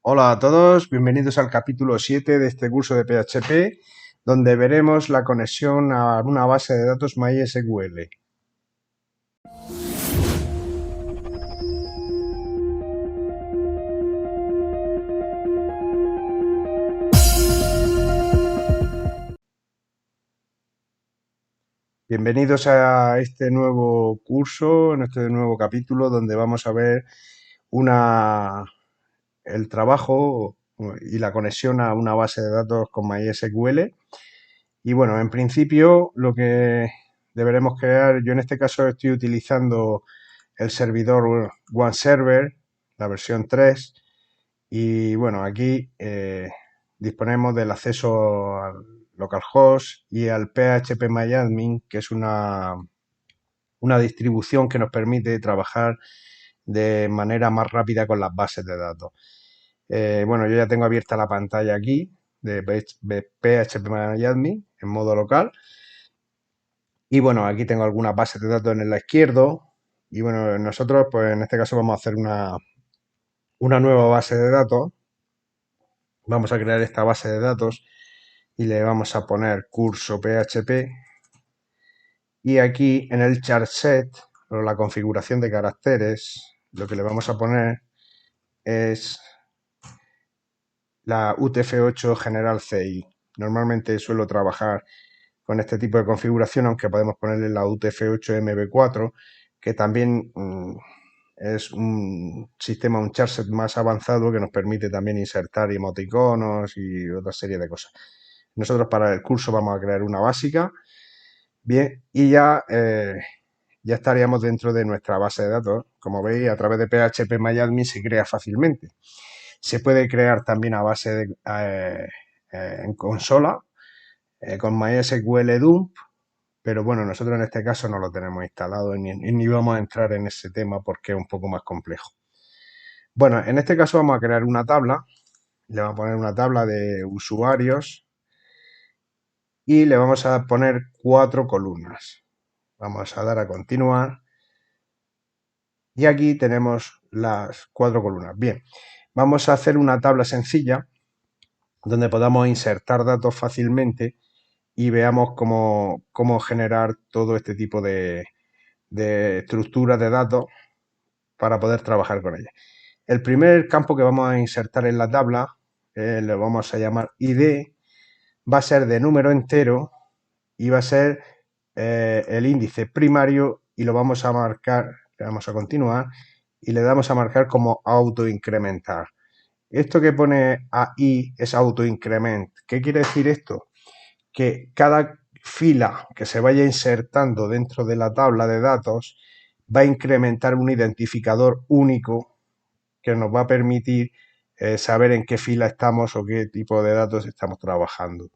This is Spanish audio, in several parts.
Hola a todos, bienvenidos al capítulo 7 de este curso de PHP, donde veremos la conexión a una base de datos MySQL. Bienvenidos a este nuevo curso, en este nuevo capítulo, donde vamos a ver una, el trabajo y la conexión a una base de datos con MySQL. Y bueno, en principio lo que deberemos crear, yo en este caso estoy utilizando el servidor OneServer, la versión 3, y bueno, aquí disponemos del acceso al localhost y al phpMyAdmin, que es una distribución que nos permite trabajar de manera más rápida con las bases de datos. Bueno, yo ya tengo abierta la pantalla aquí de phpMyAdmin en modo local. Y bueno, aquí tengo algunas bases de datos en el lado izquierdo. Y bueno, nosotros pues en este caso vamos a hacer una nueva base de datos. Vamos a crear esta base de datos y le vamos a poner curso PHP. Y aquí en el chart set, o la configuración de caracteres, lo que le vamos a poner es la UTF-8 General CI. Normalmente suelo trabajar con este tipo de configuración, aunque podemos ponerle la UTF-8 MB4, que también es un sistema, un charset más avanzado que nos permite también insertar emoticonos y otra serie de cosas. Nosotros para el curso vamos a crear una básica, bien, y ya estaríamos dentro de nuestra base de datos. Como veis, a través de PHPMyAdmin se crea fácilmente. Se puede crear también a base de, en consola con MySQL dump, pero bueno, nosotros en este caso no lo tenemos instalado ni vamos a entrar en ese tema porque es un poco más complejo. Bueno, en este caso vamos a crear una tabla, le vamos a poner una tabla de usuarios y le vamos a poner 4 columnas. Vamos a dar a continuar y aquí tenemos las 4 columnas. Bien, vamos a hacer una tabla sencilla donde podamos insertar datos fácilmente y veamos cómo generar todo este tipo de estructuras de datos para poder trabajar con ella. El primer campo que vamos a insertar en la tabla lo vamos a llamar ID, va a ser de número entero y va a ser el índice primario y lo vamos a marcar, le damos a continuar y le damos a marcar como autoincrementar. Esto que pone ahí es autoincrement. ¿Qué quiere decir esto? Que cada fila que se vaya insertando dentro de la tabla de datos va a incrementar un identificador único que nos va a permitir saber en qué fila estamos o qué tipo de datos estamos trabajando.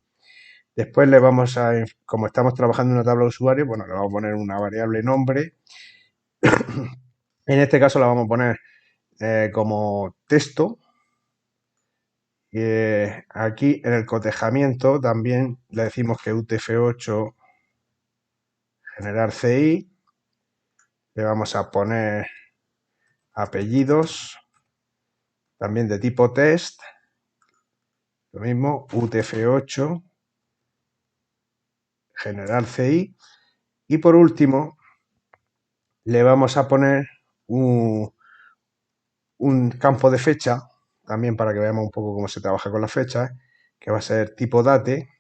Después le vamos a, como estamos trabajando en una tabla de usuarios, bueno, le vamos a poner una variable nombre. En este caso la vamos a poner como texto. Aquí en el cotejamiento también le decimos que UTF-8 generar CI. Le vamos a poner apellidos, también de tipo test. Lo mismo, UTF-8 generar CI. Y por último, le vamos a poner un campo de fecha, también para que veamos un poco cómo se trabaja con las fechas, que va a ser tipo date.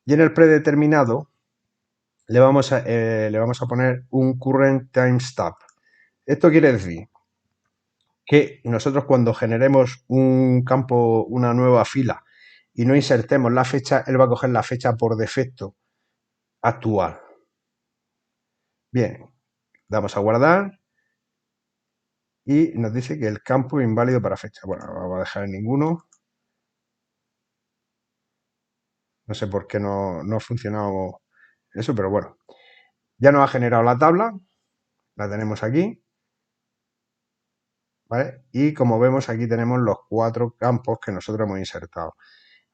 Y en el predeterminado le vamos a poner un current timestamp. Esto quiere decir que nosotros cuando generemos un campo, una nueva fila, y no insertemos la fecha, él va a coger la fecha por defecto actual. Bien, damos a guardar y nos dice que el campo es inválido para fecha. Bueno, no vamos a dejar en ninguno. No sé por qué no ha funcionado eso, pero bueno. Ya nos ha generado la tabla, la tenemos aquí, ¿vale? Y como vemos aquí tenemos los 4 campos que nosotros hemos insertado.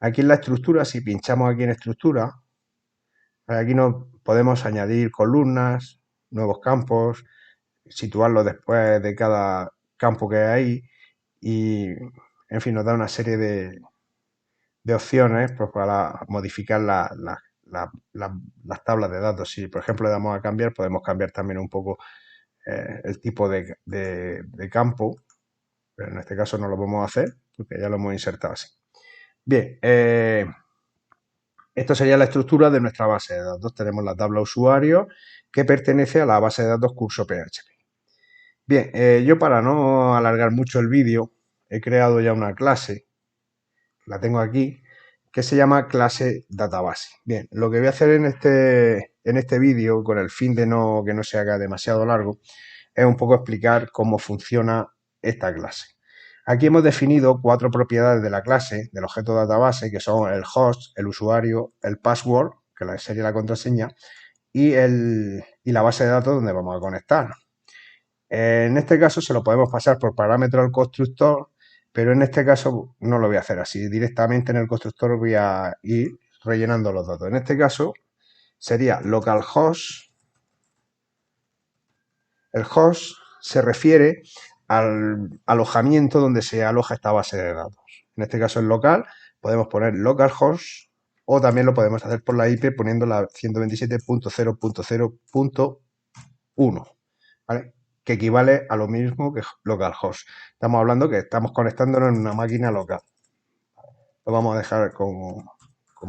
Aquí en la estructura, si pinchamos aquí en estructura, aquí nos podemos añadir columnas, nuevos campos, situarlos después de cada campo que hay y en fin, nos da una serie de opciones pues, para modificar las tablas de datos. Si, por ejemplo, le damos a cambiar, podemos cambiar también un poco el tipo de campo, pero en este caso no lo podemos hacer porque ya lo hemos insertado así. Bien, esto sería la estructura de nuestra base de datos. Tenemos la tabla usuario que pertenece a la base de datos curso PHP. Bien, yo para no alargar mucho el vídeo, he creado ya una clase, la tengo aquí, que se llama clase database. Bien, lo que voy a hacer en este vídeo, con el fin de que no se haga demasiado largo, es un poco explicar cómo funciona esta clase. Aquí hemos definido 4 propiedades de la clase, del objeto database, que son el host, el usuario, el password, que sería la contraseña, y la base de datos donde vamos a conectar. En este caso se lo podemos pasar por parámetro al constructor, pero en este caso no lo voy a hacer así. Directamente en el constructor voy a ir rellenando los datos. En este caso sería localhost. El host se refiere al alojamiento donde se aloja esta base de datos. En este caso es local, podemos poner localhost o también lo podemos hacer por la IP poniendo la 127.0.0.1, ¿vale? Que equivale a lo mismo que localhost. Estamos hablando que estamos conectándonos en una máquina local. Lo vamos a dejar como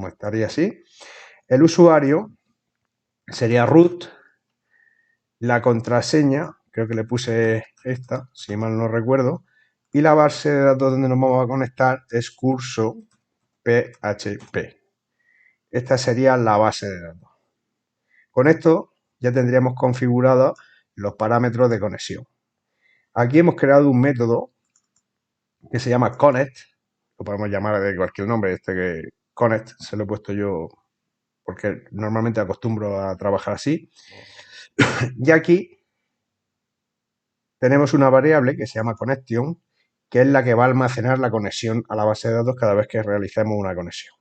estaría así. El usuario sería root. La contraseña, creo que le puse esta, si mal no recuerdo. Y la base de datos donde nos vamos a conectar es curso PHP. Esta sería la base de datos. Con esto ya tendríamos configurados los parámetros de conexión. Aquí hemos creado un método que se llama connect, lo podemos llamar de cualquier nombre, que connect se lo he puesto yo porque normalmente acostumbro a trabajar así. Y aquí tenemos una variable que se llama connection, que es la que va a almacenar la conexión a la base de datos cada vez que realicemos una conexión.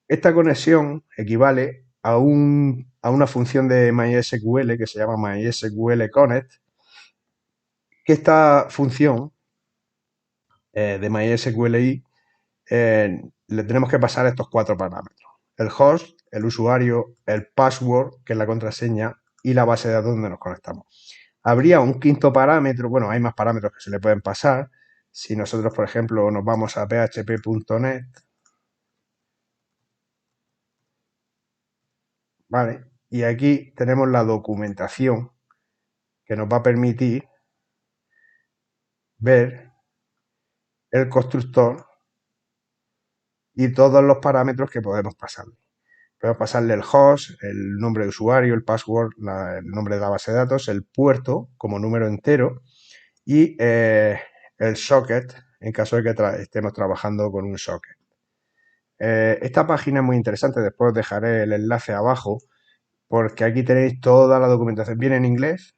Esta conexión equivale a una función de MySQL que se llama MySQL Connect, que esta función de MySQLi le tenemos que pasar estos 4 parámetros: el host, el usuario, el password, que es la contraseña, y la base de datos donde nos conectamos. Habría un quinto parámetro, bueno, hay más parámetros que se le pueden pasar. Si nosotros, por ejemplo, nos vamos a php.net, ¿vale? Y aquí tenemos la documentación que nos va a permitir ver el constructor y todos los parámetros que podemos pasarle. Podemos pasarle el host, el nombre de usuario, el password, el nombre de la base de datos, el puerto como número entero y el socket en caso de que estemos trabajando con un socket. Esta página es muy interesante, después os dejaré el enlace abajo porque aquí tenéis toda la documentación. Viene en inglés,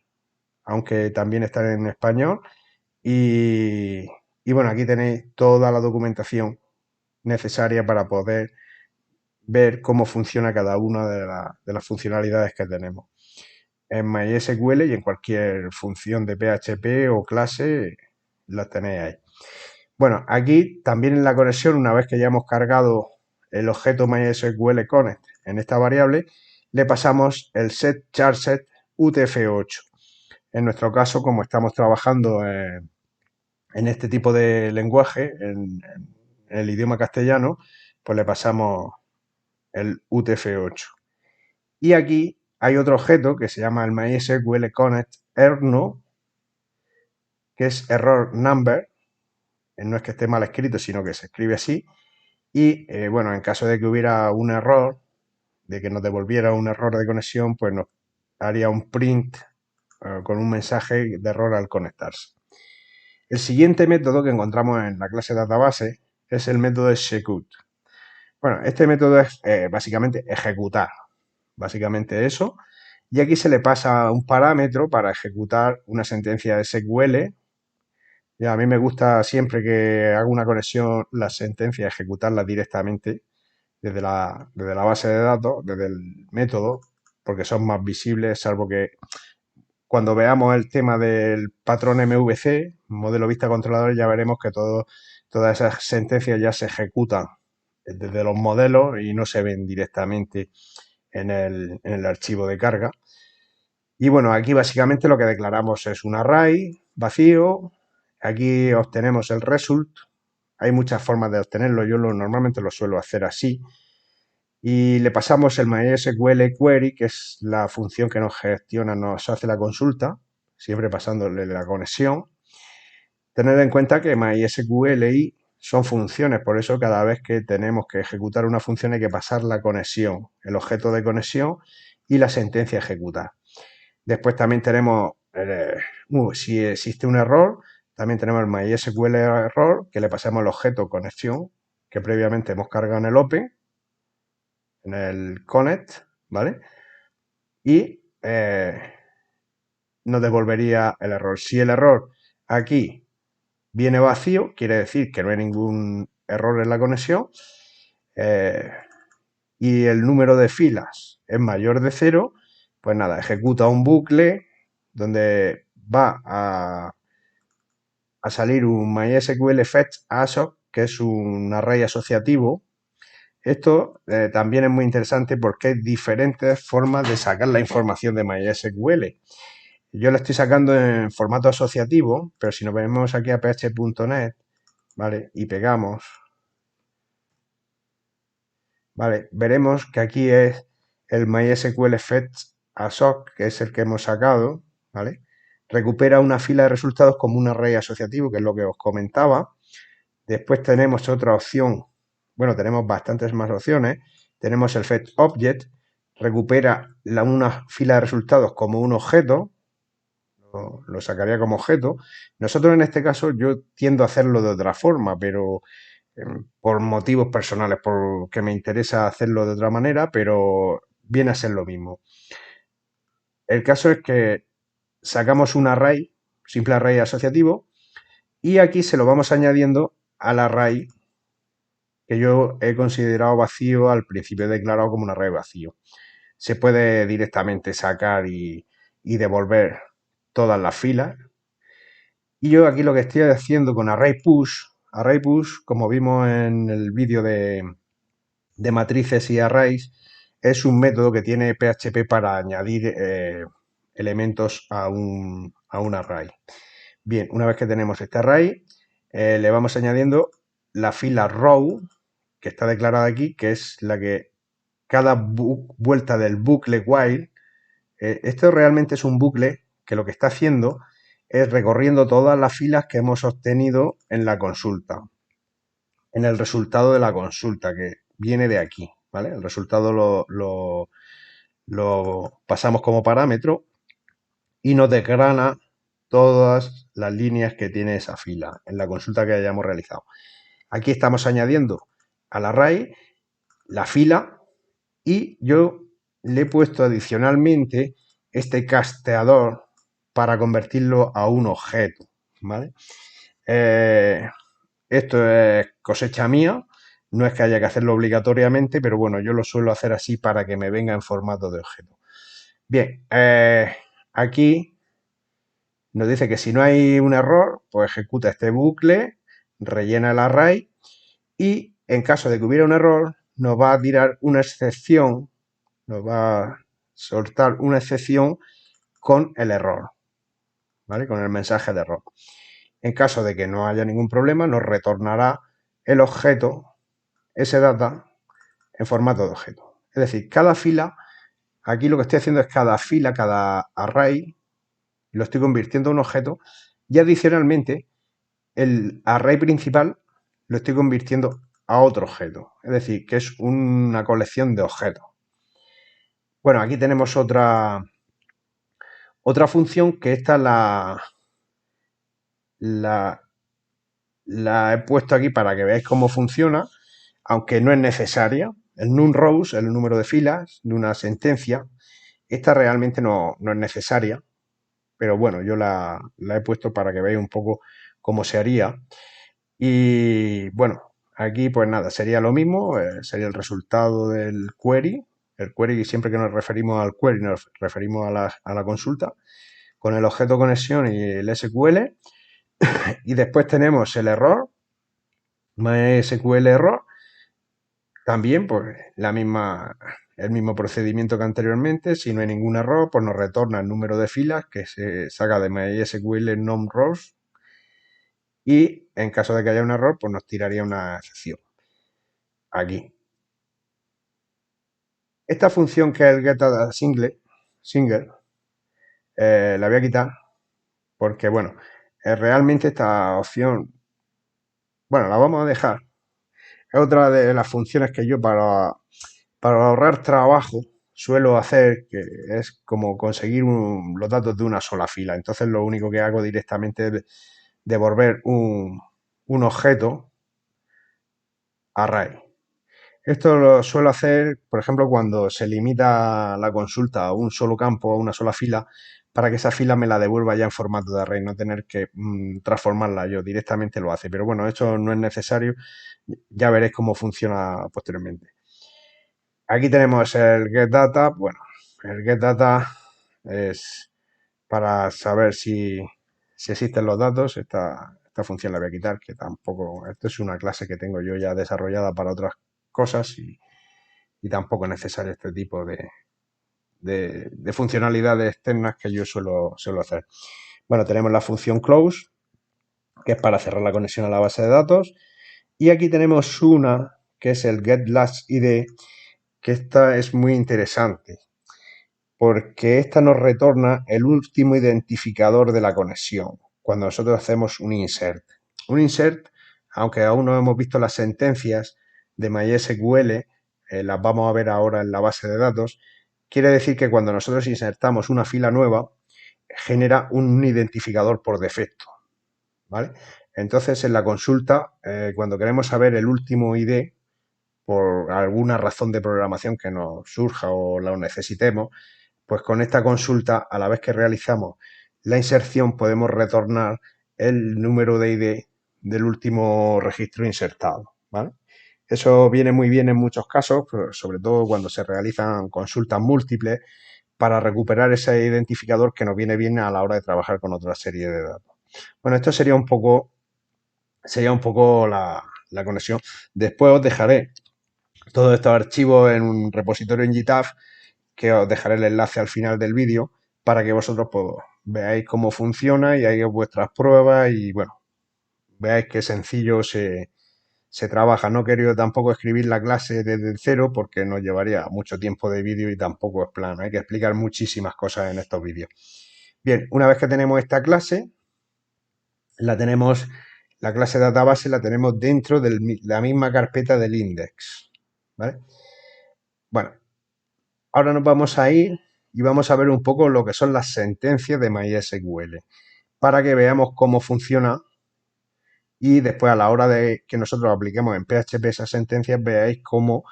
aunque también está en español. Y bueno, aquí tenéis toda la documentación necesaria para poder ver cómo funciona cada una de las funcionalidades que tenemos. En MySQL y en cualquier función de PHP o clase las tenéis ahí. Bueno, aquí también en la conexión, una vez que ya hemos cargado el objeto MySQL Connect en esta variable, le pasamos el set charset UTF-8. En nuestro caso, como estamos trabajando en este tipo de lenguaje, en el idioma castellano, pues le pasamos el UTF-8. Y aquí hay otro objeto que se llama el MySQL Connect Errno, que es error number, no es que esté mal escrito, sino que se escribe así. Y bueno, en caso de que hubiera un error, de que nos devolviera un error de conexión, pues nos haría un print con un mensaje de error al conectarse. El siguiente método que encontramos en la clase database es el método execute. Bueno, este método es básicamente ejecutar, básicamente eso. Y aquí se le pasa un parámetro para ejecutar una sentencia de SQL. Y a mí me gusta siempre que hago una conexión, la sentencia, ejecutarla directamente desde la base de datos, desde el método, porque son más visibles, salvo que cuando veamos el tema del patrón MVC, modelo vista controlador, ya veremos que todas esas sentencias ya se ejecutan desde los modelos y no se ven directamente en el archivo de carga. Y bueno, aquí básicamente lo que declaramos es un array vacío. Aquí obtenemos el result. Hay muchas formas de obtenerlo. Yo normalmente lo suelo hacer así. Y le pasamos el MySQL query, que es la función que nos gestiona, nos hace la consulta, siempre pasándole la conexión. Tener en cuenta que MySQL y son funciones, por eso cada vez que tenemos que ejecutar una función hay que pasar la conexión, el objeto de conexión y la sentencia a ejecutar. Después también tenemos, si existe un error, también tenemos el MySQL error, que le pasamos el objeto conexión que previamente hemos cargado en el Open, en el Connect, ¿vale? Y nos devolvería el error. Si el error aquí viene vacío, quiere decir que no hay ningún error en la conexión, y el número de filas es mayor de 0, pues nada, ejecuta un bucle donde va a salir un MySQL fetch ASOC, que es un array asociativo. Esto también es muy interesante porque hay diferentes formas de sacar la información de MySQL. Yo la estoy sacando en formato asociativo, pero si nos venimos aquí a php.net, ¿vale? Y pegamos, ¿vale? Veremos que aquí es el MySQL fetch ASOC, que es el que hemos sacado, ¿vale? Recupera una fila de resultados como un array asociativo, que es lo que os comentaba. Después tenemos otra opción, bueno, tenemos bastantes más opciones. Tenemos el fetch object, recupera una fila de resultados como un objeto, lo sacaría como objeto. Nosotros en este caso yo tiendo a hacerlo de otra forma, pero por motivos personales, porque me interesa hacerlo de otra manera, pero viene a ser lo mismo. El caso es que sacamos un array, simple array asociativo, y aquí se lo vamos añadiendo al array que yo he considerado vacío al principio, he declarado como un array vacío. Se puede directamente sacar y devolver todas las filas. Y yo aquí lo que estoy haciendo con array push, como vimos en el vídeo de matrices y arrays, es un método que tiene PHP para añadir elementos a un array. Bien, una vez que tenemos este array, le vamos añadiendo la fila row, que está declarada aquí, que es la que cada vuelta del bucle while, esto realmente es un bucle que lo que está haciendo es recorriendo todas las filas que hemos obtenido en la consulta, en el resultado de la consulta, que viene de aquí, ¿vale? El resultado lo pasamos como parámetro y nos desgrana todas las líneas que tiene esa fila en la consulta que hayamos realizado. Aquí estamos añadiendo al array la fila y yo le he puesto adicionalmente este casteador para convertirlo a un objeto, ¿vale? Esto es cosecha mía, no es que haya que hacerlo obligatoriamente, pero bueno, yo lo suelo hacer así para que me venga en formato de objeto. Bien, aquí nos dice que si no hay un error, pues ejecuta este bucle, rellena el array y en caso de que hubiera un error, nos va a tirar una excepción, nos va a soltar una excepción con el error, ¿vale? Con el mensaje de error. En caso de que no haya ningún problema, nos retornará el objeto, ese data, en formato de objeto. Es decir, cada fila, aquí lo que estoy haciendo es cada fila, cada array, lo estoy convirtiendo en un objeto y adicionalmente el array principal lo estoy convirtiendo a otro objeto. Es decir, que es una colección de objetos. Bueno, aquí tenemos otra función que esta la he puesto aquí para que veáis cómo funciona, aunque no es necesaria. El numRows, el número de filas de una sentencia, esta realmente no es necesaria, pero bueno, yo la he puesto para que veáis un poco cómo se haría. Y bueno, aquí pues nada, sería lo mismo, sería el resultado del query. El query, siempre que nos referimos al query, nos referimos a la consulta. con el objeto conexión y el SQL. Y después tenemos el error, MySQL error, también pues el mismo procedimiento que anteriormente. Si no hay ningún error, pues nos retorna el número de filas que se saca de MySQL num rows, y en caso de que haya un error, pues nos tiraría una excepción aquí. Esta función, que es el getDataSingle, la voy a quitar porque, bueno, realmente esta opción, bueno, la vamos a dejar. Es otra de las funciones que yo para ahorrar trabajo suelo hacer, que es como conseguir los datos de una sola fila. Entonces lo único que hago directamente es devolver un objeto array. Esto lo suelo hacer, por ejemplo, cuando se limita la consulta a un solo campo, a una sola fila, para que esa fila me la devuelva ya en formato de array, no tener que transformarla yo, directamente lo hace. Pero bueno, esto no es necesario, ya veréis cómo funciona posteriormente. Aquí tenemos el getData. Bueno, el getData es para saber si existen los datos. Esta función la voy a quitar, que tampoco, esto es una clase que tengo yo ya desarrollada para otras cosas, y tampoco es necesario este tipo de funcionalidades externas que yo suelo hacer. Bueno, tenemos la función close, que es para cerrar la conexión a la base de datos, y aquí tenemos una que es el getLastID, que esta es muy interesante porque esta nos retorna el último identificador de la conexión cuando nosotros hacemos un insert. Un insert, aunque aún no hemos visto las sentencias de MySQL, las vamos a ver ahora en la base de datos, quiere decir que cuando nosotros insertamos una fila nueva, genera un identificador por defecto, ¿vale? Entonces, en la consulta, cuando queremos saber el último ID, por alguna razón de programación que nos surja o lo necesitemos, pues con esta consulta, a la vez que realizamos la inserción, podemos retornar el número de ID del último registro insertado, ¿vale? Eso viene muy bien en muchos casos, pero sobre todo cuando se realizan consultas múltiples, para recuperar ese identificador que nos viene bien a la hora de trabajar con otra serie de datos. Bueno, esto sería un poco la conexión. Después os dejaré todos estos archivos en un repositorio en GitHub, que os dejaré el enlace al final del vídeo, para que vosotros pues, veáis cómo funciona y hagáis vuestras pruebas y, bueno, veáis qué sencillo se trabaja. No he querido tampoco escribir la clase desde cero porque nos llevaría mucho tiempo de vídeo y tampoco es plano. Hay que explicar muchísimas cosas en estos vídeos. Bien, una vez que tenemos esta clase, la clase database la tenemos dentro de la misma carpeta del index, ¿vale? Bueno, ahora nos vamos a ir y vamos a ver un poco lo que son las sentencias de MySQL, para que veamos cómo funciona, y después, a la hora de que nosotros apliquemos en PHP esas sentencias, veáis cómo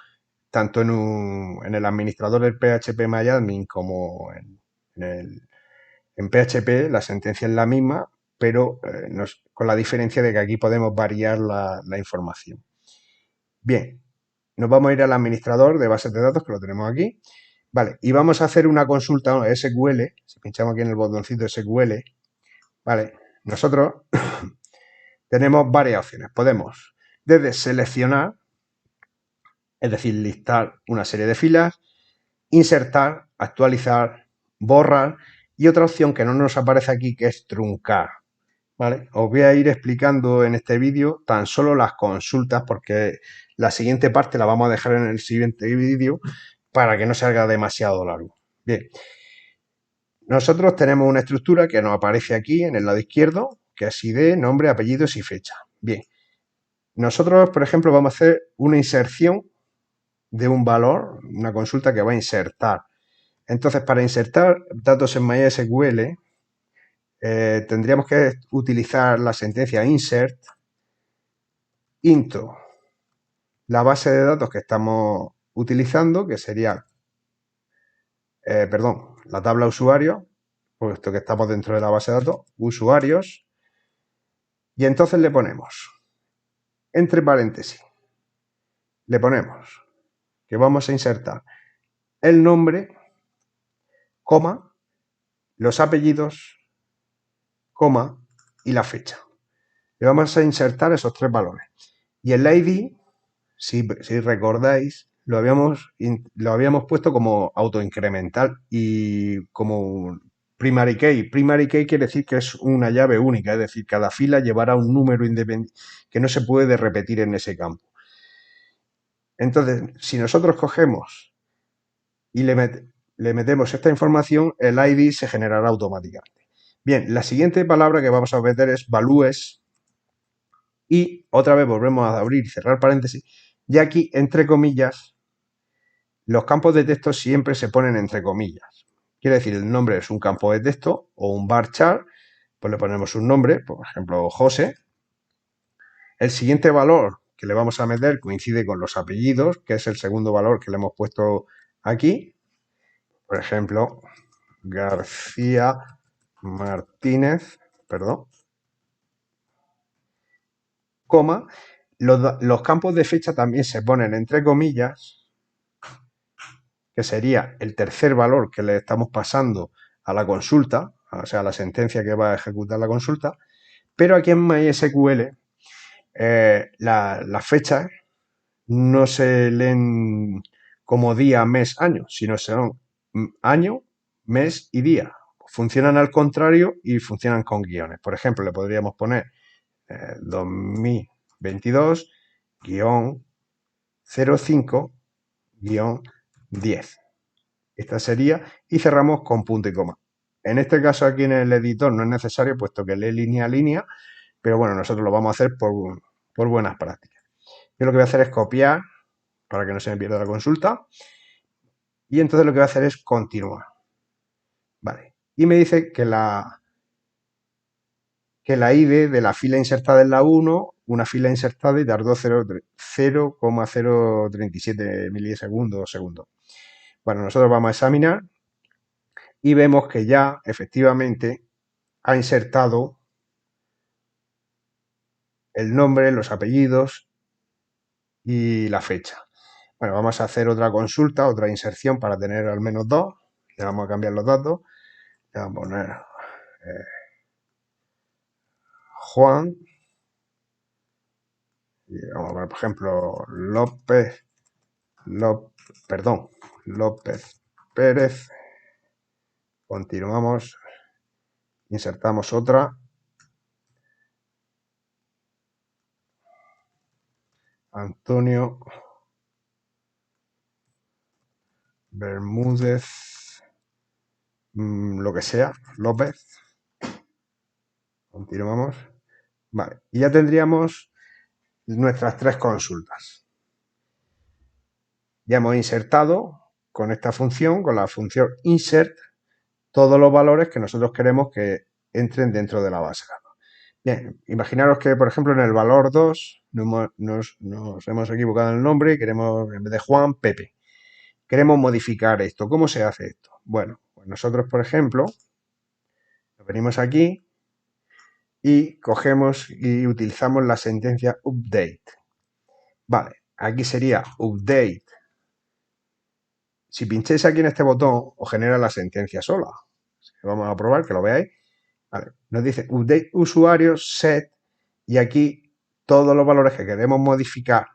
tanto en el administrador del PHP como en PHP la sentencia es la misma, pero con la diferencia de que aquí podemos variar la información. Bien, nos vamos a ir al administrador de bases de datos, que lo tenemos aquí. Vale, y vamos a hacer una consulta SQL. Si pinchamos aquí en el botoncito SQL, vale, nosotros tenemos varias opciones. Podemos desde seleccionar, es decir, listar una serie de filas, insertar, actualizar, borrar, y otra opción que no nos aparece aquí, que es truncar, ¿vale? Os voy a ir explicando en este vídeo tan solo las consultas, porque la siguiente parte la vamos a dejar en el siguiente vídeo para que no se haga demasiado largo. Bien, nosotros tenemos una estructura que nos aparece aquí en el lado izquierdo, que es ID, nombre, apellidos y fecha. Bien, nosotros, por ejemplo, vamos a hacer una inserción de un valor, una consulta que va a insertar. Entonces, para insertar datos en MySQL, tendríamos que utilizar la sentencia insert into la base de datos que estamos utilizando, que sería, la tabla usuario, puesto que estamos dentro de la base de datos, usuarios, y entonces le ponemos, entre paréntesis, le ponemos que vamos a insertar el nombre, coma, los apellidos coma y la fecha. Le vamos a insertar esos tres valores. Y el ID, si recordáis, lo habíamos puesto como autoincremental y como primary key. Primary key quiere decir que es una llave única, es decir, cada fila llevará un número independiente que no se puede repetir en ese campo. Entonces, si nosotros cogemos y le metemos esta información, el ID se generará automáticamente. Bien, la siguiente palabra que vamos a meter es values y otra vez volvemos a abrir y cerrar paréntesis y aquí, entre comillas, los campos de texto siempre se ponen entre comillas. Quiere decir, el nombre es un campo de texto o un varchar, pues le ponemos un nombre, por ejemplo, José. El siguiente valor que le vamos a meter coincide con los apellidos, que es el segundo valor que le hemos puesto aquí. Por ejemplo, García Martínez, perdón, coma. Los campos de fecha también se ponen entre comillas, que sería el tercer valor que le estamos pasando a la consulta, o sea, a la sentencia que va a ejecutar la consulta, pero aquí en MySQL las fechas no se leen como día, mes, año, sino son año, mes y día. Funcionan al contrario y funcionan con guiones. Por ejemplo, le podríamos poner 2022-05-10. Esta sería, y cerramos con punto y coma. En este caso aquí en el editor no es necesario, puesto que lee línea a línea, pero bueno, nosotros lo vamos a hacer por buenas prácticas. Yo lo que voy a hacer es copiar para que no se me pierda la consulta. Y entonces lo que voy a hacer es continuar. Vale. Y me dice que la ID de la fila insertada en la 1, una fila insertada y tardó 0,037 milisegundos o segundos. Bueno, nosotros vamos a examinar y vemos que ya efectivamente ha insertado el nombre, los apellidos y la fecha. Bueno, vamos a hacer otra consulta, otra inserción para tener al menos dos. Le vamos a cambiar los datos. Le vamos a poner Juan. Y vamos a poner, por ejemplo, López Pérez. Continuamos. Insertamos otra. Antonio Bermúdez, lo que sea, López. Continuamos. Vale, y ya tendríamos nuestras tres consultas. Ya hemos insertado con esta función, con la función insert, todos los valores que nosotros queremos que entren dentro de la base de datos. Bien, imaginaros que, por ejemplo, en el valor 2 nos hemos equivocado en el nombre y queremos, en vez de Juan, Pepe. Queremos modificar esto. ¿Cómo se hace esto? Bueno, pues nosotros, por ejemplo, venimos aquí y cogemos y utilizamos la sentencia update. Vale, aquí sería update. Si pincháis aquí en este botón, os genera la sentencia sola. Vamos a probar que lo veáis. Vale, nos dice update usuario set y aquí todos los valores que queremos modificar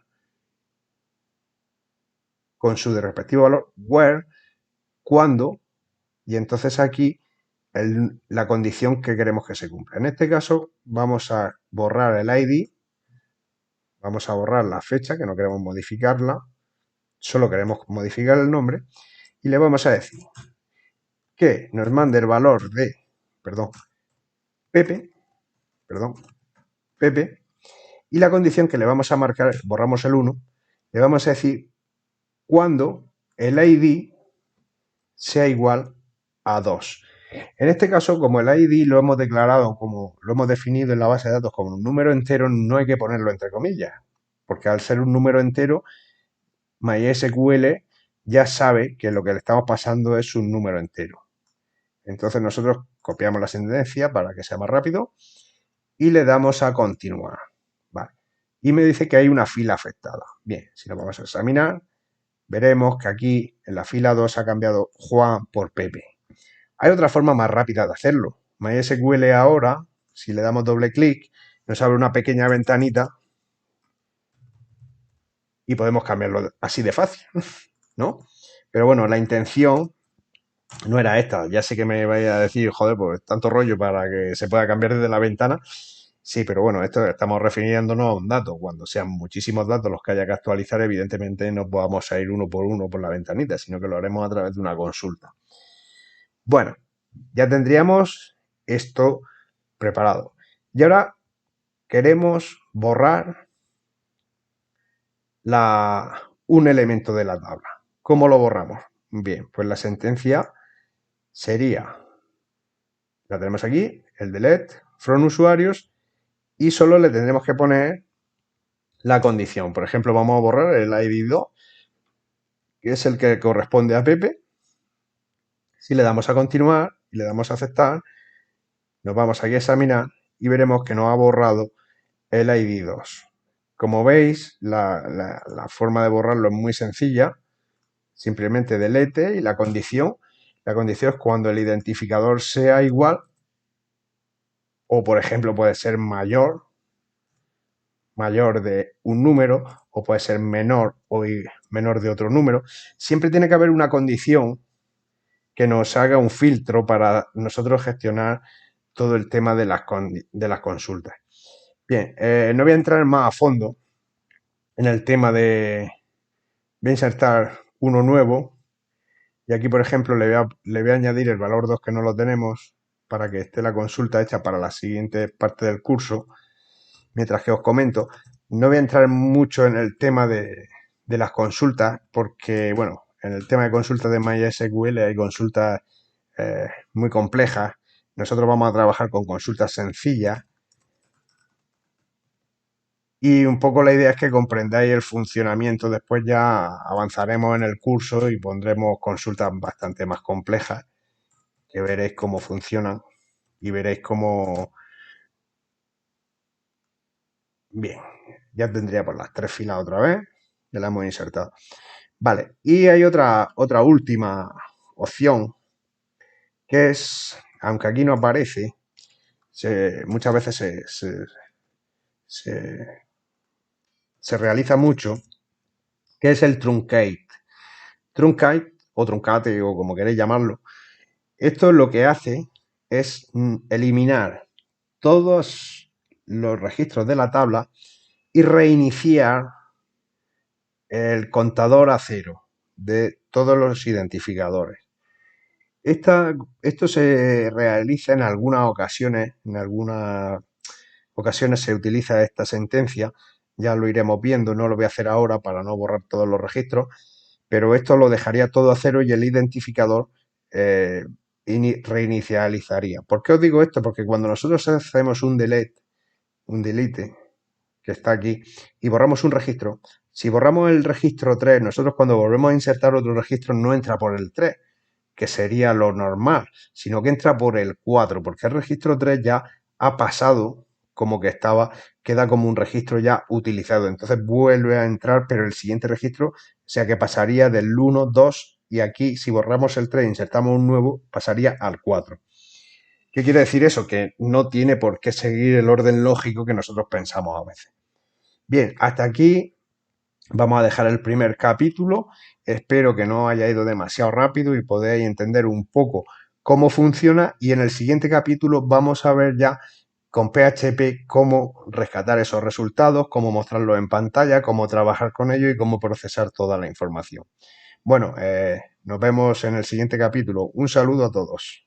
con su respectivo valor where, cuándo, y entonces aquí la condición que queremos que se cumpla. En este caso vamos a borrar el ID, vamos a borrar la fecha, que no queremos modificarla, solo queremos modificar el nombre, y le vamos a decir que nos mande el valor de, Pepe, y la condición que le vamos a marcar, borramos el 1, le vamos a decir cuando el ID sea igual a 2. En este caso, como el ID lo hemos declarado, como lo hemos definido en la base de datos como un número entero, no hay que ponerlo entre comillas, porque al ser un número entero, MySQL ya sabe que lo que le estamos pasando es un número entero. Entonces nosotros copiamos la sentencia para que sea más rápido y le damos a continuar. Vale. Y me dice que hay una fila afectada. Bien, si lo vamos a examinar, veremos que aquí en la fila 2 ha cambiado Juan por Pepe. Hay otra forma más rápida de hacerlo. MySQL ahora si le damos doble clic, nos abre una pequeña ventanita y podemos cambiarlo así de fácil, ¿no? Pero bueno, la intención no era esta. Ya sé que me vais a decir, joder, pues tanto rollo para que se pueda cambiar desde la ventana. Sí, pero bueno, esto estamos refiriéndonos a un dato. Cuando sean muchísimos datos los que haya que actualizar, evidentemente no vamos a ir uno por uno por la ventanita, sino que lo haremos a través de una consulta. Bueno, ya tendríamos esto preparado. Y ahora queremos borrar un elemento de la tabla. ¿Cómo lo borramos? Bien, pues la sentencia sería, la tenemos aquí, el delete from usuarios, y solo le tendremos que poner la condición. Por ejemplo, vamos a borrar el ID 2, que es el que corresponde a Pepe. Si le damos a continuar y le damos a aceptar, nos vamos aquí a examinar y veremos que nos ha borrado el ID 2. Como veis, la forma de borrarlo es muy sencilla. Simplemente delete y la condición es cuando el identificador sea igual o, por ejemplo, puede ser mayor de un número o puede ser menor o menor de otro número. Siempre tiene que haber una condición que nos haga un filtro para nosotros gestionar todo el tema de las consultas. Bien, no voy a entrar más a fondo en el tema de... Voy a insertar uno nuevo y aquí, por ejemplo, le voy a añadir el valor 2 que no lo tenemos para que esté la consulta hecha para la siguiente parte del curso. Mientras que os comento, no voy a entrar mucho en el tema de las consultas porque, bueno, en el tema de consultas de MySQL hay consultas muy complejas. Nosotros vamos a trabajar con consultas sencillas y un poco la idea es que comprendáis el funcionamiento. Después ya avanzaremos en el curso y pondremos consultas bastante más complejas que veréis cómo funcionan y veréis cómo... Bien, ya tendría por las 3 filas otra vez, ya la hemos insertado. Vale, y hay otra última opción que es, aunque aquí no aparece, muchas veces se realiza mucho, que es el truncate. Truncate o truncate o como queréis llamarlo. Esto lo que hace es eliminar todos los registros de la tabla y reiniciar el contador a cero de todos los identificadores. Esto se realiza en algunas ocasiones se utiliza esta sentencia, ya lo iremos viendo, no lo voy a hacer ahora para no borrar todos los registros, pero esto lo dejaría todo a cero y el identificador reinicializaría. ¿Por qué os digo esto? Porque cuando nosotros hacemos un delete, que está aquí, y borramos un registro, si borramos el registro 3, nosotros cuando volvemos a insertar otro registro no entra por el 3, que sería lo normal, sino que entra por el 4, porque el registro 3 ya ha pasado como que estaba, queda como un registro ya utilizado. Entonces vuelve a entrar, pero el siguiente registro, o sea que pasaría del 1, 2, y aquí si borramos el 3 e insertamos un nuevo, pasaría al 4. ¿Qué quiere decir eso? Que no tiene por qué seguir el orden lógico que nosotros pensamos a veces. Bien, hasta aquí vamos a dejar el primer capítulo. Espero que no haya ido demasiado rápido y podáis entender un poco cómo funciona. Y en el siguiente capítulo vamos a ver ya con PHP cómo rescatar esos resultados, cómo mostrarlos en pantalla, cómo trabajar con ellos y cómo procesar toda la información. Bueno, nos vemos en el siguiente capítulo. Un saludo a todos.